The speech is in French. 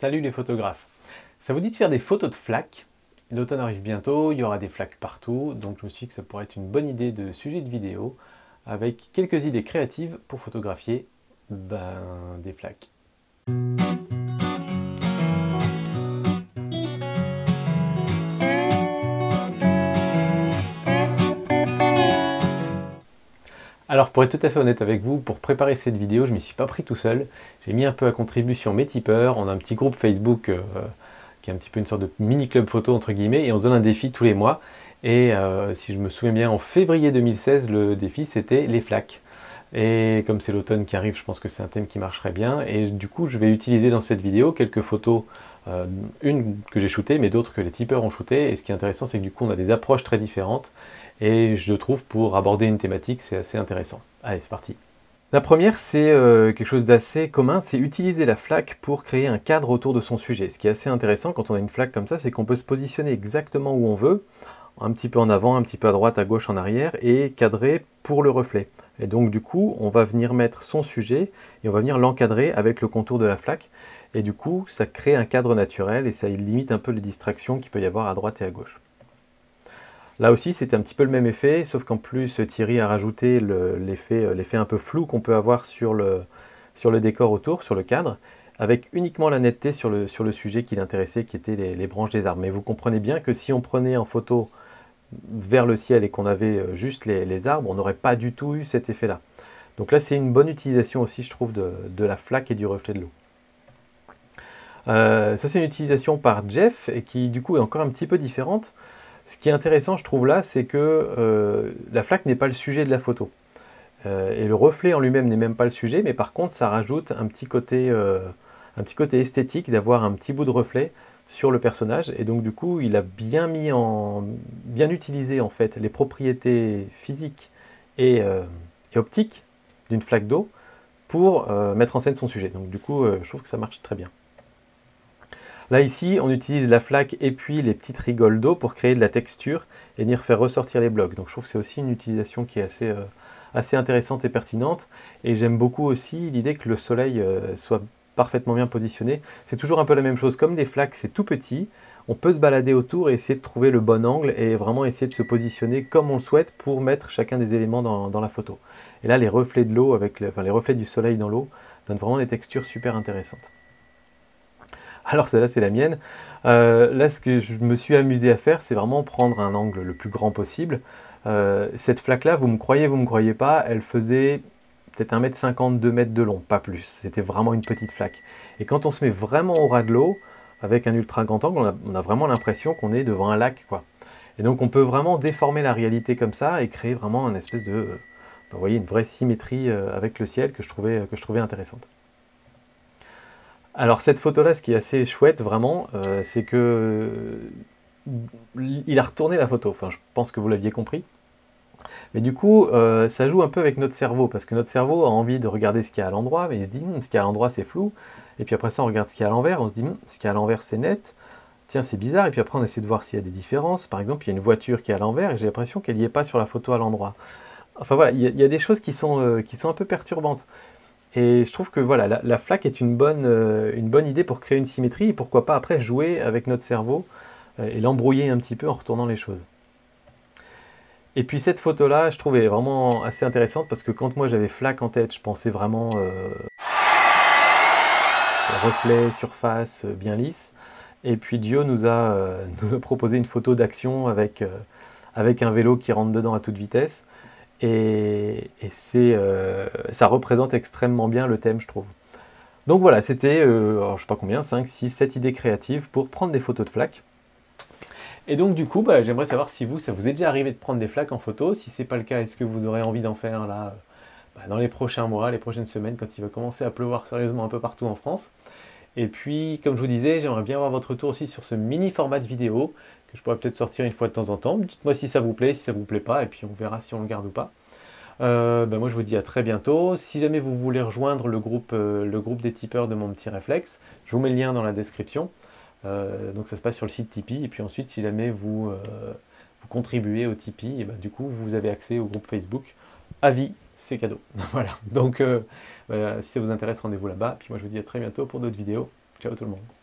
Salut les photographes. Ça vous dit de faire des photos de flaques? L'automne arrive bientôt, il y aura des flaques partout, donc je me suis dit que ça pourrait être une bonne idée de sujet de vidéo avec quelques idées créatives pour photographier des flaques. Alors pour être tout à fait honnête avec vous, pour préparer cette vidéo, je ne m'y suis pas pris tout seul. J'ai mis un peu à contribution mes tipeurs. On a un petit groupe Facebook qui est un petit peu une sorte de mini club photo entre guillemets, et on se donne un défi tous les mois. Et si je me souviens bien, en février 2016, le défi c'était les flaques. Et comme c'est l'automne qui arrive, je pense que c'est un thème qui marcherait bien. Et du coup, je vais utiliser dans cette vidéo quelques photos, une que j'ai shootée, mais d'autres que les tipeurs ont shootées. Et ce qui est intéressant, c'est que du coup, on a des approches très différentes. Et je trouve, pour aborder une thématique, c'est assez intéressant. Allez, c'est parti. La première, c'est quelque chose d'assez commun, c'est utiliser la flaque pour créer un cadre autour de son sujet. Ce qui est assez intéressant quand on a une flaque comme ça, c'est qu'on peut se positionner exactement où on veut, un petit peu en avant, un petit peu à droite, à gauche, en arrière, et cadrer pour le reflet. Et donc du coup, on va venir mettre son sujet, et on va venir l'encadrer avec le contour de la flaque. Et du coup, ça crée un cadre naturel, et ça limite un peu les distractions qu'il peut y avoir à droite et à gauche. Là aussi, c'est un petit peu le même effet, sauf qu'en plus, Thierry a rajouté l'effet un peu flou qu'on peut avoir sur le décor autour, sur le cadre, avec uniquement la netteté sur le sujet qui l'intéressait, qui était les branches des arbres. Mais vous comprenez bien que si on prenait en photo vers le ciel et qu'on avait juste les arbres, on n'aurait pas du tout eu cet effet-là. Donc là, c'est une bonne utilisation aussi, je trouve, de la flaque et du reflet de l'eau. Ça, c'est une utilisation par Jeff, et qui, du coup, est encore un petit peu différente. Ce qui est intéressant, je trouve là, c'est que la flaque n'est pas le sujet de la photo. Et le reflet en lui-même n'est même pas le sujet, mais par contre, ça rajoute un petit côté esthétique d'avoir un petit bout de reflet sur le personnage. Et donc, du coup, il a bien utilisé en fait les propriétés physiques et optiques d'une flaque d'eau pour mettre en scène son sujet. Donc, du coup, je trouve que ça marche très bien. Là ici, on utilise la flaque et puis les petites rigoles d'eau pour créer de la texture et venir faire ressortir les blocs. Donc je trouve que c'est aussi une utilisation qui est assez intéressante et pertinente. Et j'aime beaucoup aussi l'idée que le soleil soit parfaitement bien positionné. C'est toujours un peu la même chose. Comme les flaques, c'est tout petit, on peut se balader autour et essayer de trouver le bon angle et vraiment essayer de se positionner comme on le souhaite pour mettre chacun des éléments dans la photo. Et là, les reflets de l'eau, les reflets du soleil dans l'eau, donnent vraiment des textures super intéressantes. Alors celle-là, c'est la mienne. Là, ce que je me suis amusé à faire, c'est vraiment prendre un angle le plus grand possible. Cette flaque-là, vous me croyez pas, elle faisait peut-être 1,50 m, 2 m de long, pas plus. C'était vraiment une petite flaque. Et quand on se met vraiment au ras de l'eau, avec un ultra grand angle, on a vraiment l'impression qu'on est devant un lac, quoi. Et donc on peut vraiment déformer la réalité comme ça et créer vraiment une espèce de, vous voyez, une vraie symétrie avec le ciel que je trouvais intéressante. Alors cette photo-là, ce qui est assez chouette vraiment, c'est que il a retourné la photo. Enfin, je pense que vous l'aviez compris. Mais du coup, ça joue un peu avec notre cerveau, parce que notre cerveau a envie de regarder ce qu'il y a à l'endroit, mais il se dit, ce qu'il y a à l'endroit c'est flou. Et puis après ça, on regarde ce qu'il y a à l'envers, on se dit, ce qu'il y a à l'envers c'est net. Tiens, c'est bizarre. Et puis après, on essaie de voir s'il y a des différences. Par exemple, il y a une voiture qui est à l'envers, et j'ai l'impression qu'elle n'y est pas sur la photo à l'endroit. Enfin voilà, il y a des choses qui sont un peu perturbantes. Et je trouve que voilà, la flaque est une bonne idée pour créer une symétrie, et pourquoi pas après jouer avec notre cerveau et l'embrouiller un petit peu en retournant les choses. Et puis cette photo-là, je trouvais vraiment assez intéressante, parce que quand moi j'avais flaque en tête, je pensais vraiment reflet, surface, bien lisse. Et puis Dio nous a proposé une photo d'action avec un vélo qui rentre dedans à toute vitesse. Et ça représente extrêmement bien le thème, je trouve. Donc voilà, c'était, je sais pas combien, 5, 6, 7 idées créatives pour prendre des photos de flaques. Et donc du coup, j'aimerais savoir si ça vous est déjà arrivé de prendre des flaques en photo. Si c'est pas le cas, est-ce que vous aurez envie d'en faire là, dans les prochains mois, les prochaines semaines, quand il va commencer à pleuvoir sérieusement un peu partout en France. Et puis, comme je vous disais, j'aimerais bien avoir votre retour aussi sur ce mini format de vidéo, que je pourrais peut-être sortir une fois de temps en temps. Dites-moi si ça vous plaît, si ça vous plaît pas, et puis on verra si on le garde ou pas. Moi je vous dis à très bientôt. Si jamais vous voulez rejoindre le groupe des tipeurs de mon petit réflexe, je vous mets le lien dans la description. Donc ça se passe sur le site Tipeee. Et puis ensuite, si jamais vous contribuez au Tipeee, et du coup vous avez accès au groupe Facebook à vie, c'est cadeau. Voilà. Donc si ça vous intéresse, rendez-vous là-bas. Puis moi je vous dis à très bientôt pour d'autres vidéos. Ciao tout le monde.